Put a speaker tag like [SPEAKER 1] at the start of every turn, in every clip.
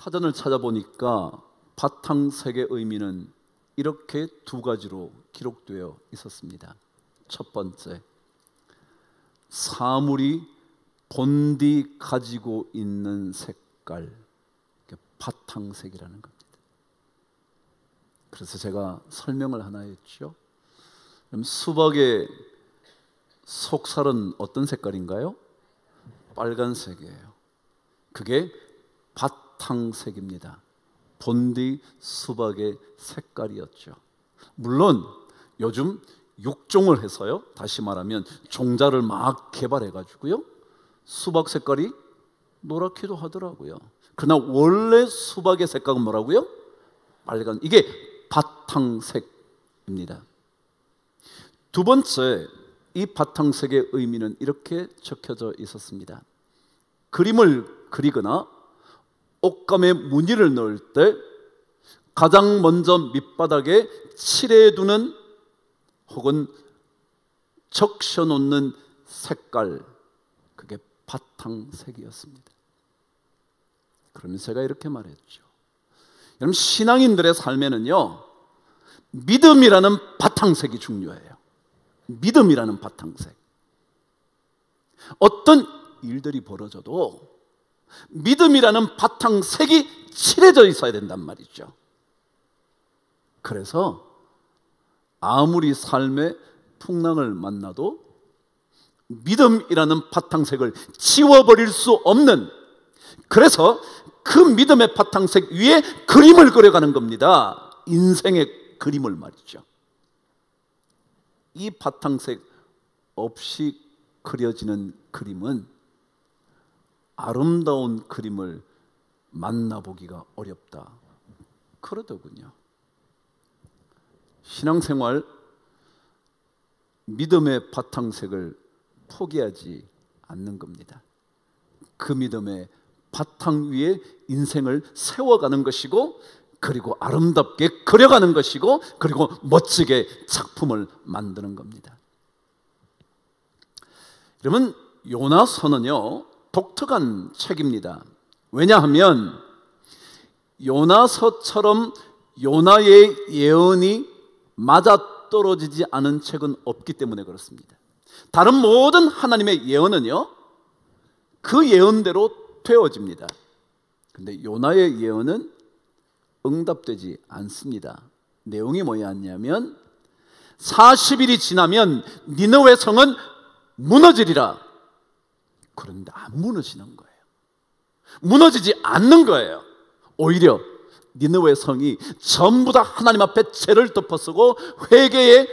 [SPEAKER 1] 사전을 찾아보니까 바탕색의 의미는 이렇게 두 가지로 기록되어 있었습니다. 첫 번째, 사물이 본디 가지고 있는 색깔, 바탕색이라는 겁니다. 그래서 제가 설명을 하나 했죠. 그럼 수박의 속살은 어떤 색깔인가요? 빨간색이에요. 그게 바탕색입니다. 본디 수박의 색깔이었죠. 물론 요즘 육종을 해서요, 다시 말하면 종자를 막 개발해 가지고요, 수박 색깔이 노랗기도 하더라고요. 그러나 원래 수박의 색깔은 뭐라고요? 빨간, 이게 바탕색입니다. 두 번째, 이 바탕색의 의미는 이렇게 적혀져 있었습니다. 그림을 그리거나 옷감에 무늬를 넣을 때 가장 먼저 밑바닥에 칠해두는 혹은 적셔놓는 색깔, 그게 바탕색이었습니다. 그러면서 제가 이렇게 말했죠. 여러분, 신앙인들의 삶에는요, 믿음이라는 바탕색이 중요해요. 믿음이라는 바탕색. 어떤 일들이 벌어져도 믿음이라는 바탕색이 칠해져 있어야 된단 말이죠. 그래서 아무리 삶의 풍랑을 만나도 믿음이라는 바탕색을 지워버릴 수 없는, 그래서 그 믿음의 바탕색 위에 그림을 그려가는 겁니다. 인생의 그림을 말이죠. 이 바탕색 없이 그려지는 그림은 아름다운 그림을 만나보기가 어렵다, 그러더군요. 신앙생활, 믿음의 바탕색을 포기하지 않는 겁니다. 그 믿음의 바탕 위에 인생을 세워가는 것이고, 그리고 아름답게 그려가는 것이고, 그리고 멋지게 작품을 만드는 겁니다. 여러분, 요나서는요, 독특한 책입니다. 왜냐하면 요나서처럼 요나의 예언이 맞아떨어지지 않은 책은 없기 때문에 그렇습니다. 다른 모든 하나님의 예언은요, 그 예언대로 되어집니다. 근데 요나의 예언은 응답되지 않습니다. 내용이 뭐였냐면 40일이 지나면 니느웨 성은 무너지리라. 그런데 안 무너지는 거예요. 무너지지 않는 거예요. 오히려 니느웨 성이 전부 다 하나님 앞에 죄를 덮어쓰고 회개의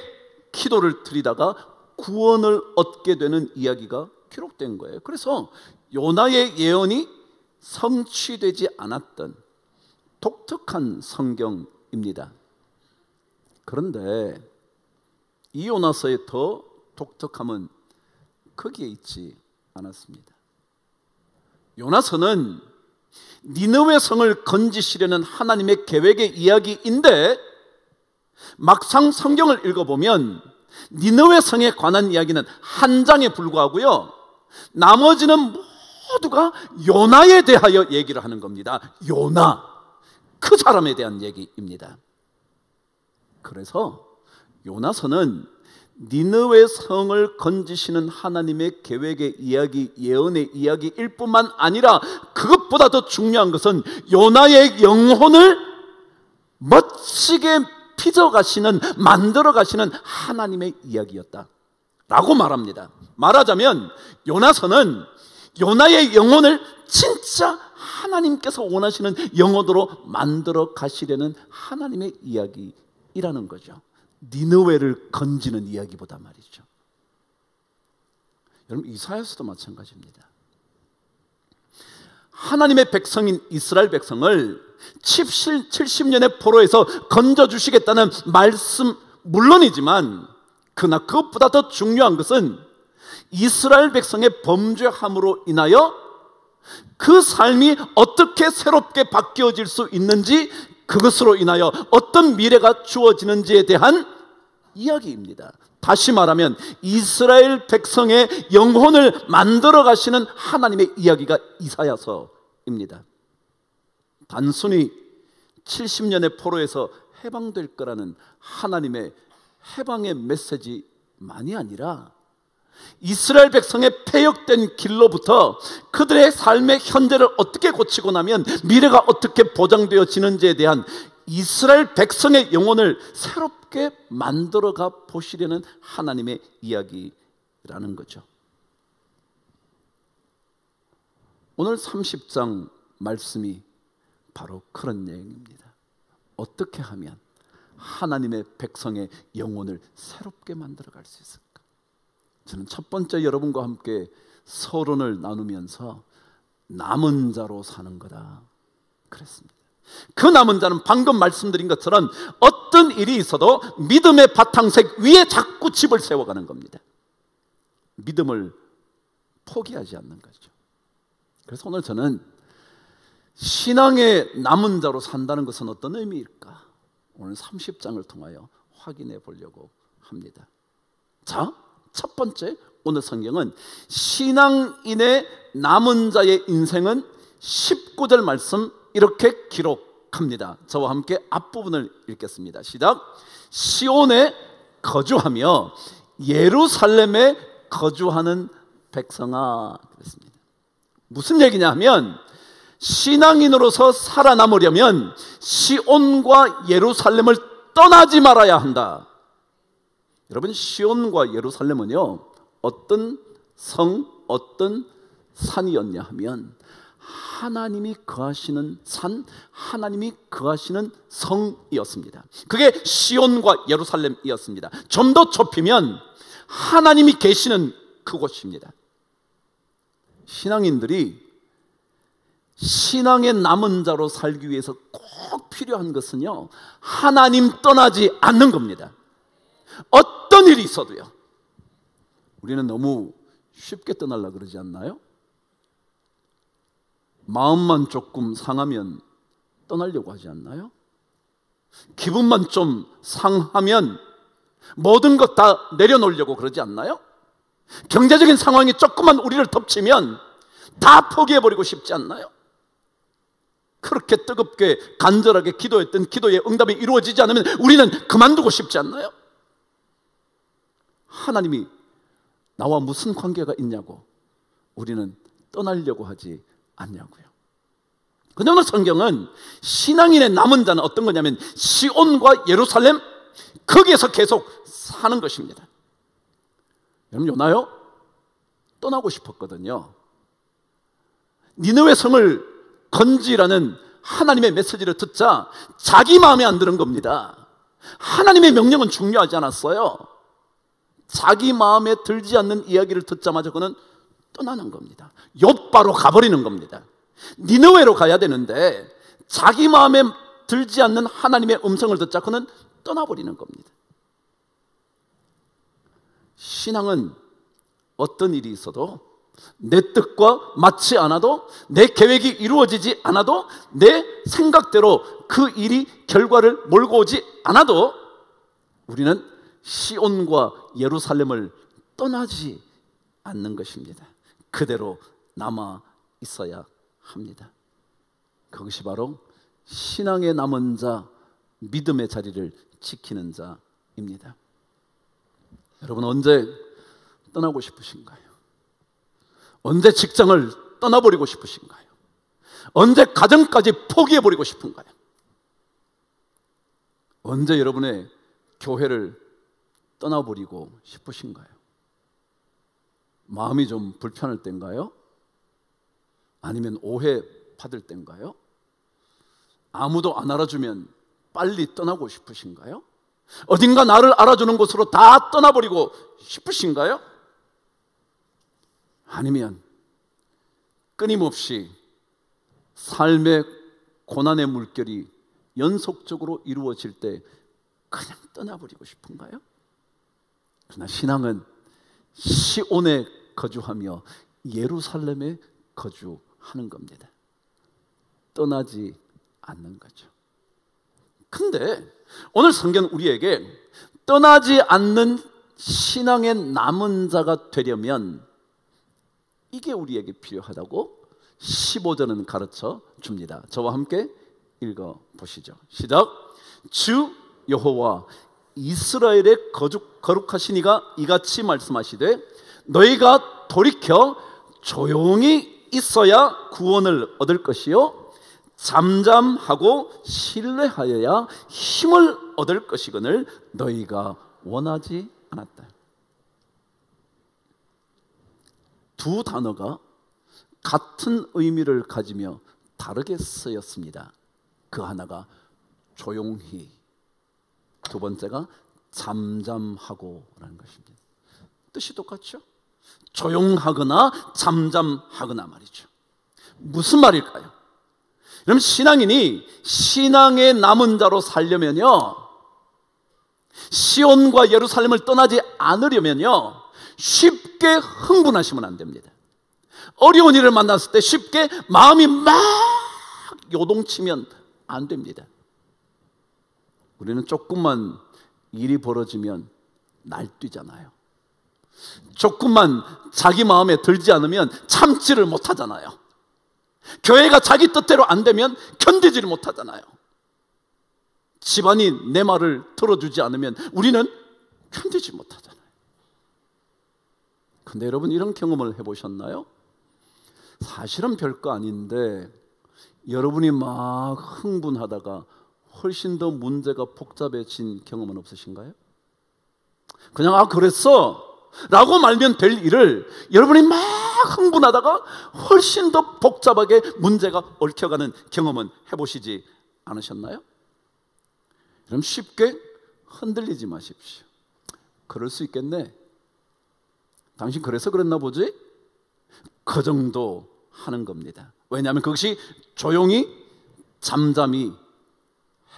[SPEAKER 1] 기도를 드리다가 구원을 얻게 되는 이야기가 기록된 거예요. 그래서 요나의 예언이 성취되지 않았던 독특한 성경입니다. 그런데 이 요나서의 더 독특함은 거기에 있지 않았습니다. 요나서는 니느웨 성을 건지시려는 하나님의 계획의 이야기인데, 막상 성경을 읽어보면 니느웨 성에 관한 이야기는 한 장에 불과하고요, 나머지는 모두가 요나에 대하여 얘기를 하는 겁니다. 요나, 그 사람에 대한 얘기입니다. 그래서 요나서는 니느웨 성을 건지시는 하나님의 계획의 이야기, 예언의 이야기일 뿐만 아니라 그것보다 더 중요한 것은 요나의 영혼을 멋지게 빚어가시는, 만들어가시는 하나님의 이야기였다라고 말합니다. 말하자면 요나서는 요나의 영혼을 진짜 하나님께서 원하시는 영혼으로 만들어 가시려는 하나님의 이야기이라는 거죠. 니느웨를 건지는 이야기보다 말이죠. 여러분, 이사야서도 마찬가지입니다. 하나님의 백성인 이스라엘 백성을 70년의 포로에서 건져주시겠다는 말씀 물론이지만, 그러나 그것보다 더 중요한 것은 이스라엘 백성의 범죄함으로 인하여 그 삶이 어떻게 새롭게 바뀌어질 수 있는지, 그것으로 인하여 어떤 미래가 주어지는지에 대한 이야기입니다. 다시 말하면 이스라엘 백성의 영혼을 만들어 가시는 하나님의 이야기가 이사야서입니다. 단순히 70년의 포로에서 해방될 거라는 하나님의 해방의 메시지만이 아니라 이스라엘 백성의 패역된 길로부터 그들의 삶의 현재를 어떻게 고치고 나면 미래가 어떻게 보장되어지는지에 대한 이스라엘 백성의 영혼을 새롭게 만들어가 보시려는 하나님의 이야기라는 거죠. 오늘 30장 말씀이 바로 그런 내용입니다. 어떻게 하면 하나님의 백성의 영혼을 새롭게 만들어갈 수 있을까? 저는 첫 번째 여러분과 함께 서론을 나누면서 남은 자로 사는 거다 그랬습니다. 그 남은 자는 방금 말씀드린 것처럼 어떤 일이 있어도 믿음의 바탕색 위에 자꾸 집을 세워가는 겁니다. 믿음을 포기하지 않는 거죠. 그래서 오늘 저는 신앙의 남은 자로 산다는 것은 어떤 의미일까? 오늘 30장을 통하여 확인해 보려고 합니다. 자, 첫 번째, 오늘 성경은 신앙인의 남은 자의 인생은 19절 말씀 이렇게 기록합니다. 저와 함께 앞부분을 읽겠습니다. 시작. 시온에 거주하며 예루살렘에 거주하는 백성아. 그랬습니다. 무슨 얘기냐 하면 신앙인으로서 살아남으려면 시온과 예루살렘을 떠나지 말아야 한다. 여러분, 시온과 예루살렘은요 어떤 성, 어떤 산이었냐 하면 하나님이 거하시는 산, 하나님이 거하시는 성이었습니다. 그게 시온과 예루살렘이었습니다. 좀 더 좁히면 하나님이 계시는 그곳입니다. 신앙인들이 신앙의 남은 자로 살기 위해서 꼭 필요한 것은요 하나님 떠나지 않는 겁니다. 어떤 일이 있어도요. 우리는 너무 쉽게 떠나려고 그러지 않나요? 마음만 조금 상하면 떠나려고 하지 않나요? 기분만 좀 상하면 모든 것 다 내려놓으려고 그러지 않나요? 경제적인 상황이 조금만 우리를 덮치면 다 포기해버리고 싶지 않나요? 그렇게 뜨겁게 간절하게 기도했던 기도의 응답이 이루어지지 않으면 우리는 그만두고 싶지 않나요? 하나님이 나와 무슨 관계가 있냐고 우리는 떠나려고 하지 않냐고요. 근데 오늘 성경은 신앙인의 남은 자는 어떤 거냐면 시온과 예루살렘, 거기에서 계속 사는 것입니다. 여러분, 요나요? 떠나고 싶었거든요. 니느웨 성을 건지라는 하나님의 메시지를 듣자 자기 마음에 안 드는 겁니다. 하나님의 명령은 중요하지 않았어요. 자기 마음에 들지 않는 이야기를 듣자마자 그는 떠나는 겁니다. 욥바로 가버리는 겁니다. 니느웨로 가야 되는데 자기 마음에 들지 않는 하나님의 음성을 듣자 그는 떠나버리는 겁니다. 신앙은 어떤 일이 있어도 내 뜻과 맞지 않아도, 내 계획이 이루어지지 않아도, 내 생각대로 그 일이 결과를 몰고 오지 않아도 우리는 시온과 예루살렘을 떠나지 않는 것입니다. 그대로 남아 있어야 합니다. 그것이 바로 신앙의 남은 자, 믿음의 자리를 지키는 자입니다. 여러분, 언제 떠나고 싶으신가요? 언제 직장을 떠나버리고 싶으신가요? 언제 가정까지 포기해버리고 싶은가요? 언제 여러분의 교회를 떠나버리고 싶으신가요? 마음이 좀 불편할 때인가요? 아니면 오해 받을 때인가요? 아무도 안 알아주면 빨리 떠나고 싶으신가요? 어딘가 나를 알아주는 곳으로 다 떠나버리고 싶으신가요? 아니면 끊임없이 삶의 고난의 물결이 연속적으로 이루어질 때 그냥 떠나버리고 싶은가요? 그러나 신앙은 시온에 거주하며 예루살렘에 거주하는 겁니다. 떠나지 않는 거죠. 근데 오늘 성경은 우리에게 떠나지 않는 신앙의 남은 자가 되려면 이게 우리에게 필요하다고 15절은 가르쳐 줍니다. 저와 함께 읽어보시죠. 시작. 주 여호와 이스라엘의 거룩하신 이가 이같이 말씀하시되 너희가 돌이켜 조용히 있어야 구원을 얻을 것이요 잠잠하고 신뢰하여야 힘을 얻을 것이거늘 너희가 원하지 않았다. 두 단어가 같은 의미를 가지며 다르게 쓰였습니다. 그 하나가 조용히, 두 번째가 잠잠하고라는 것입니다. 뜻이 똑같죠? 조용하거나 잠잠하거나 말이죠. 무슨 말일까요? 그럼 신앙인이 신앙의 남은 자로 살려면요, 시온과 예루살렘을 떠나지 않으려면요, 쉽게 흥분하시면 안 됩니다. 어려운 일을 만났을 때 쉽게 마음이 막 요동치면 안 됩니다. 우리는 조금만 일이 벌어지면 날뛰잖아요. 조금만 자기 마음에 들지 않으면 참지를 못하잖아요. 교회가 자기 뜻대로 안 되면 견디지를 못하잖아요. 집안이 내 말을 들어주지 않으면 우리는 견디지 못하잖아요. 근데 여러분, 이런 경험을 해보셨나요? 사실은 별거 아닌데 여러분이 막 흥분하다가 훨씬 더 문제가 복잡해진 경험은 없으신가요? 그냥 아 그랬어 라고 말면 될 일을 여러분이 막 흥분하다가 훨씬 더 복잡하게 문제가 얽혀가는 경험은 해보시지 않으셨나요? 그럼 쉽게 흔들리지 마십시오. 그럴 수 있겠네. 당신 그래서 그랬나 보지? 그 정도 하는 겁니다. 왜냐하면 그것이 조용히 잠잠히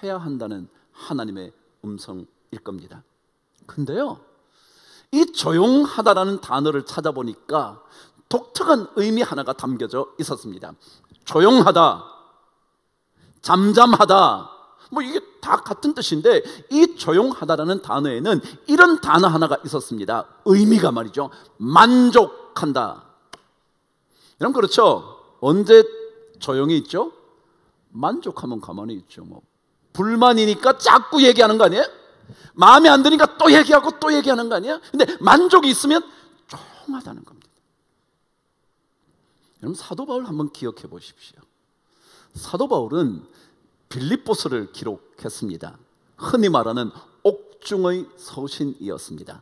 [SPEAKER 1] 해야 한다는 하나님의 음성일 겁니다. 근데요, 이 조용하다라는 단어를 찾아보니까 독특한 의미 하나가 담겨져 있었습니다. 조용하다, 잠잠하다, 뭐 이게 다 같은 뜻인데 이 조용하다라는 단어에는 이런 단어 하나가 있었습니다. 의미가 말이죠, 만족한다. 여러분 그렇죠? 언제 조용히 있죠? 만족하면 가만히 있죠. 뭐 불만이니까 자꾸 얘기하는 거 아니에요? 마음에 안 드니까 또 얘기하고 또 얘기하는 거 아니에요? 근데 만족이 있으면 조용하다는 겁니다. 여러분 사도 바울 한번 기억해 보십시오. 사도 바울은 빌립보서를 기록했습니다. 흔히 말하는 옥중의 서신이었습니다.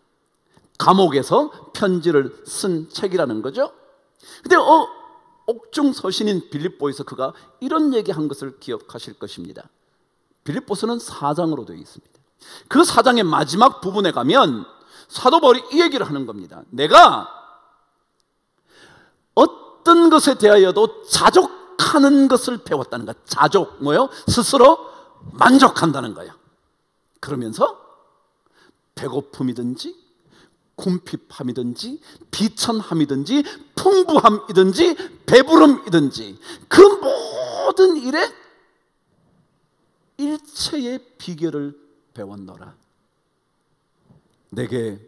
[SPEAKER 1] 감옥에서 편지를 쓴 책이라는 거죠. 근데 옥중 서신인 빌립보에서 그가 이런 얘기한 것을 기억하실 것입니다. 빌립보서는 4장으로 되어 있습니다. 그 4장의 마지막 부분에 가면 사도 바울이 이 얘기를 하는 겁니다. 내가 어떤 것에 대하여도 자족하는 것을 배웠다는 거야. 자족, 뭐요? 스스로 만족한다는 거야. 그러면서 배고픔이든지 궁핍함이든지 비천함이든지 풍부함이든지 배부름이든지 그 모든 일에 일체의 비결을 배웠노라. 내게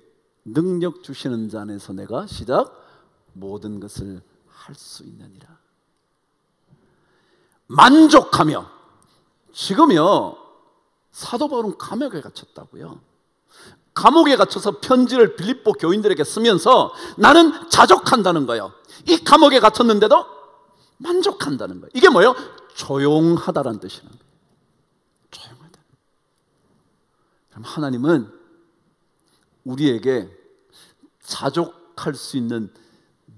[SPEAKER 1] 능력 주시는 자 안에서 내가 시작 모든 것을 할 수 있느니라. 만족하며, 지금요 사도 바울은 감옥에 갇혔다고요. 감옥에 갇혀서 편지를 빌립보 교인들에게 쓰면서 나는 자족한다는 거예요. 이 감옥에 갇혔는데도 만족한다는 거예요. 이게 뭐예요? 조용하다라는 뜻이라는 거예요. 조용하다. 그럼 하나님은 우리에게 자족할 수 있는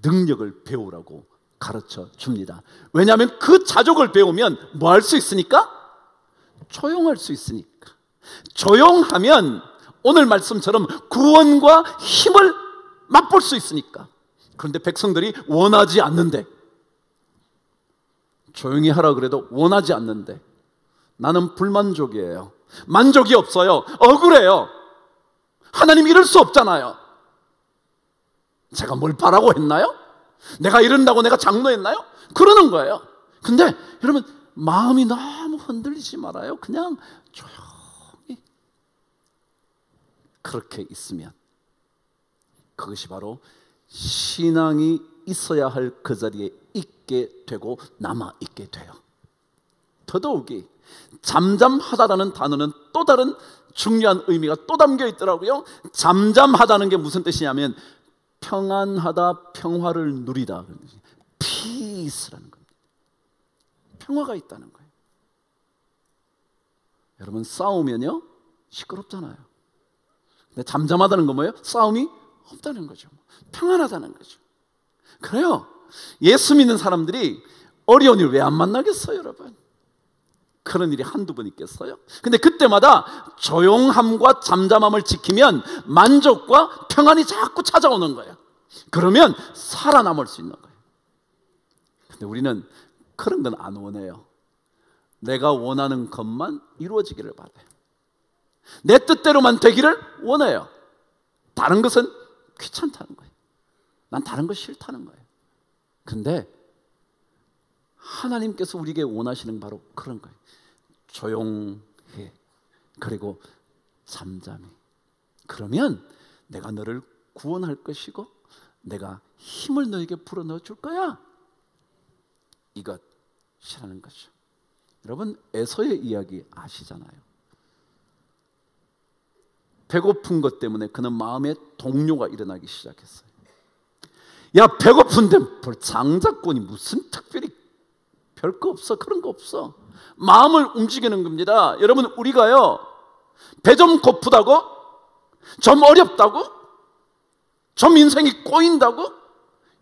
[SPEAKER 1] 능력을 배우라고 가르쳐 줍니다. 왜냐하면 그 자족을 배우면 뭐 할 수 있으니까? 조용할 수 있으니까. 조용하면 오늘 말씀처럼 구원과 힘을 맛볼 수 있으니까. 그런데 백성들이 원하지 않는데, 조용히 하라 그래도 원하지 않는데 나는 불만족이에요. 만족이 없어요. 억울해요. 하나님 이럴 수 없잖아요. 제가 뭘 바라고 했나요? 내가 이런다고 내가 장로했나요? 그러는 거예요. 근데 여러분 마음이 너무 흔들리지 말아요. 그냥 조용히 그렇게 있으면 그것이 바로 신앙이 있어야 할 그 자리에 있게 있게 되고 남아있게 돼요. 더더욱이 잠잠하다라는 단어는 또 다른 중요한 의미가 또 담겨 있더라고요. 잠잠하다는 게 무슨 뜻이냐면 평안하다, 평화를 누리다, peace라는 겁니다. 평화가 있다는 거예요. 여러분, 싸우면요 시끄럽잖아요. 근데 잠잠하다는 건 뭐예요? 싸움이 없다는 거죠. 평안하다는 거죠. 그래요. 예수 믿는 사람들이 어려운 일 왜 안 만나겠어요, 여러분? 그런 일이 한두 번 있겠어요? 근데 그때마다 조용함과 잠잠함을 지키면 만족과 평안이 자꾸 찾아오는 거예요. 그러면 살아남을 수 있는 거예요. 근데 우리는 그런 건 안 원해요. 내가 원하는 것만 이루어지기를 바라요. 내 뜻대로만 되기를 원해요. 다른 것은 귀찮다는 거예요. 난 다른 거 싫다는 거예요. 근데 하나님께서 우리에게 원하시는 바로 그런 거예요. 조용해, 그리고 잠잠해. 그러면 내가 너를 구원할 것이고 내가 힘을 너에게 불어넣어 줄 거야. 이것이라는 거죠. 여러분, 에서의 이야기 아시잖아요. 배고픈 것 때문에 그는 마음에 동요가 일어나기 시작했어요. 야, 배고픈데 뭘 장자권이 무슨 특별히 별거 없어. 그런 거 없어. 마음을 움직이는 겁니다. 여러분, 우리가요 배 좀 고프다고, 좀 어렵다고, 좀 인생이 꼬인다고,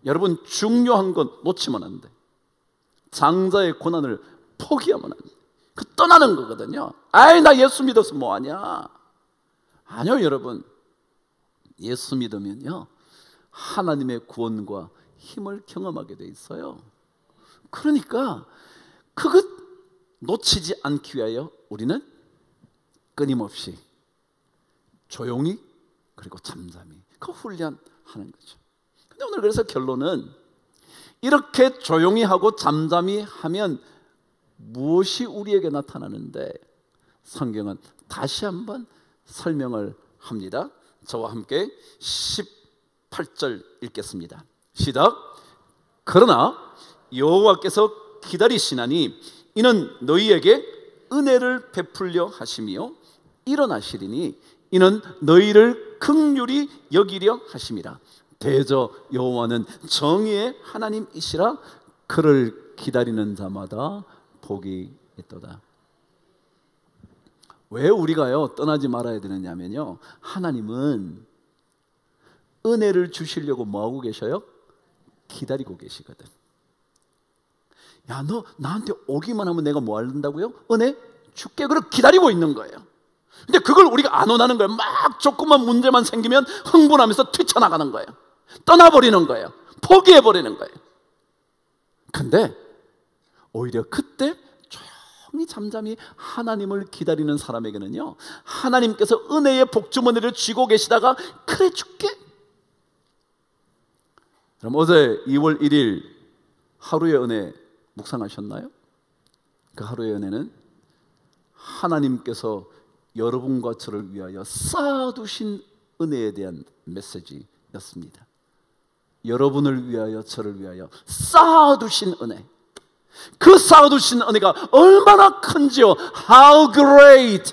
[SPEAKER 1] 여러분 중요한 건 놓치면 안 돼. 장자의 고난을 포기하면 안 돼. 그 떠나는 거거든요. 아이, 나 예수 믿어서 뭐하냐. 아니요, 여러분. 예수 믿으면요 하나님의 구원과 힘을 경험하게 돼 있어요. 그러니까 그것 놓치지 않기 위하여 우리는 끊임없이 조용히 그리고 잠잠히 그 훈련하는 거죠. 근데 오늘 그래서 결론은 이렇게 조용히 하고 잠잠히 하면 무엇이 우리에게 나타나는데 성경은 다시 한번 설명을 합니다. 저와 함께 18절 읽겠습니다. 시작. 그러나 여호와께서 기다리시나니 이는 너희에게 은혜를 베풀려 하시며 일어나시리니 이는 너희를 긍휼히 여기려 하심이라. 대저 여호와는 정의의 하나님이시라. 그를 기다리는 자마다 복이 있도다. 왜 우리가요 떠나지 말아야 되느냐면요, 하나님은 은혜를 주시려고 뭐하고 계셔요? 기다리고 계시거든. 야, 너 나한테 오기만 하면 내가 뭐 한다고요? 은혜 줄게. 그걸 기다리고 있는 거예요. 근데 그걸 우리가 안 원하는 거예요. 막 조금만 문제만 생기면 흥분하면서 뛰쳐나가는 거예요. 떠나버리는 거예요. 포기해버리는 거예요. 근데 오히려 그때 조용히 잠잠히 하나님을 기다리는 사람에게는요, 하나님께서 은혜의 복주머니를 쥐고 계시다가 그래 줄게. 그럼 어제 2월 1일 하루의 은혜 묵상하셨나요? 그 하루의 은혜는 하나님께서 여러분과 저를 위하여 쌓아두신 은혜에 대한 메시지였습니다. 여러분을 위하여 저를 위하여 쌓아두신 은혜, 그 쌓아두신 은혜가 얼마나 큰지요. How great,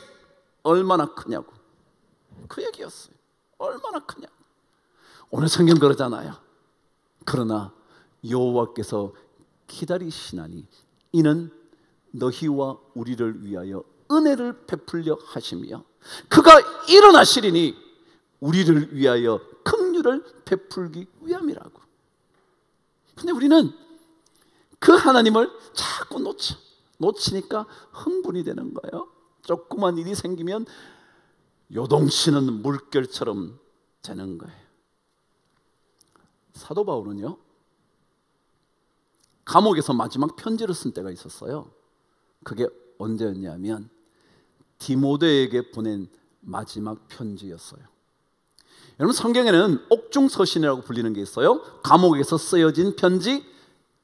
[SPEAKER 1] 얼마나 크냐고, 그 얘기였어요. 얼마나 크냐. 오늘 성경 그러잖아요. 그러나 여호와께서 기다리시나니 이는 너희와 우리를 위하여 은혜를 베풀려 하시며 그가 일어나시리니 우리를 위하여 긍휼을 베풀기 위함이라고. 근데 우리는 그 하나님을 자꾸 놓치니까 흥분이 되는 거예요. 조그만 일이 생기면 요동치는 물결처럼 되는 거예요. 사도 바울은요 감옥에서 마지막 편지를 쓴 때가 있었어요. 그게 언제였냐면 디모데에게 보낸 마지막 편지였어요. 여러분, 성경에는 옥중서신이라고 불리는 게 있어요. 감옥에서 쓰여진 편지,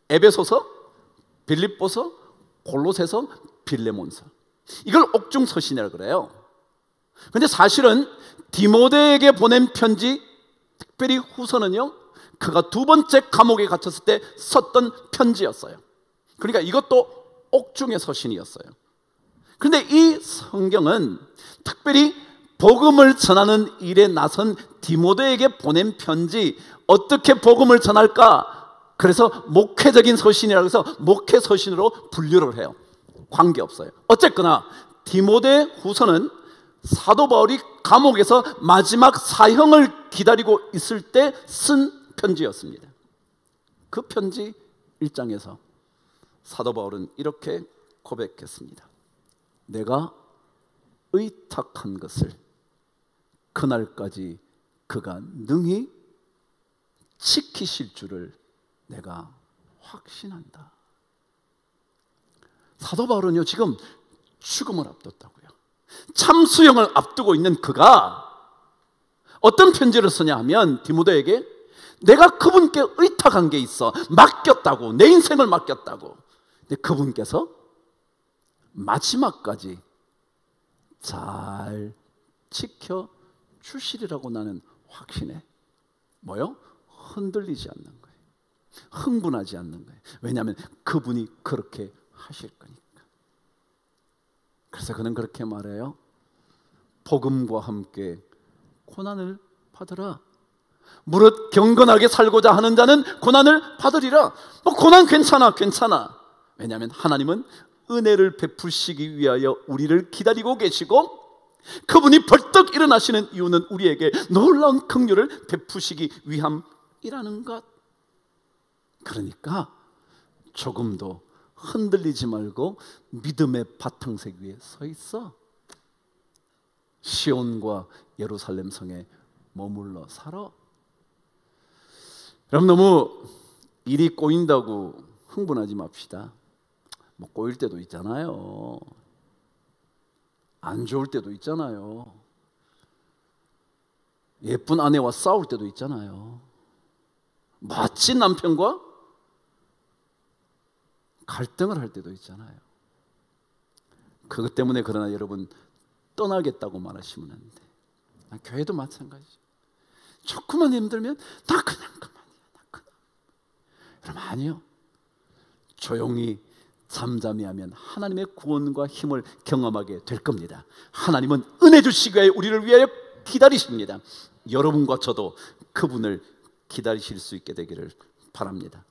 [SPEAKER 1] 에베소서, 빌립보서, 골로새서, 빌레몬서, 이걸 옥중서신이라고 그래요. 그런데 사실은 디모데에게 보낸 편지, 특별히 후서는요, 그가 두 번째 감옥에 갇혔을 때 썼던 편지였어요. 그러니까 이것도 옥중의 서신이었어요. 그런데 이 성경은 특별히 복음을 전하는 일에 나선 디모데에게 보낸 편지, 어떻게 복음을 전할까? 그래서 목회적인 서신이라고 해서 목회 서신으로 분류를 해요. 관계없어요. 어쨌거나 디모데 후서는 사도 바울이 감옥에서 마지막 사형을 기다리고 있을 때 쓴 편지였습니다. 그 편지 1장에서 사도 바울은 이렇게 고백했습니다. 내가 의탁한 것을 그날까지 그가 능히 지키실 줄을 내가 확신한다. 사도 바울은요, 지금 죽음을 앞뒀다고요. 참수형을 앞두고 있는 그가 어떤 편지를 쓰냐 하면 디모데에게 내가 그분께 의탁한 게 있어, 맡겼다고, 내 인생을 맡겼다고. 근데 그분께서 마지막까지 잘 지켜주시리라고 나는 확신해. 뭐요? 흔들리지 않는 거예요. 흥분하지 않는 거예요. 왜냐하면 그분이 그렇게 하실 거니까. 그래서 그는 그렇게 말해요. 복음과 함께 고난을 받으라. 무릇 경건하게 살고자 하는 자는 고난을 받으리라. 고난 괜찮아. 왜냐하면 하나님은 은혜를 베푸시기 위하여 우리를 기다리고 계시고, 그분이 벌떡 일어나시는 이유는 우리에게 놀라운 긍휼을 베푸시기 위함이라는 것. 그러니까 조금도 흔들리지 말고 믿음의 바탕색 위에 서 있어. 시온과 예루살렘 성에 머물러 살아. 여러분, 너무 일이 꼬인다고 흥분하지 맙시다. 뭐 꼬일 때도 있잖아요. 안 좋을 때도 있잖아요. 예쁜 아내와 싸울 때도 있잖아요. 멋진 남편과 갈등을 할 때도 있잖아요. 그것 때문에 그러나 여러분 떠나겠다고 말하시면 안 돼. 교회도 마찬가지죠. 조금만 힘들면 나 그냥 그만이야. 나 그냥. 여러분, 아니요. 조용히 잠잠히 하면 하나님의 구원과 힘을 경험하게 될 겁니다. 하나님은 은혜 주시기 위해 우리를 위하여 기다리십니다. 여러분과 저도 그분을 기다리실 수 있게 되기를 바랍니다.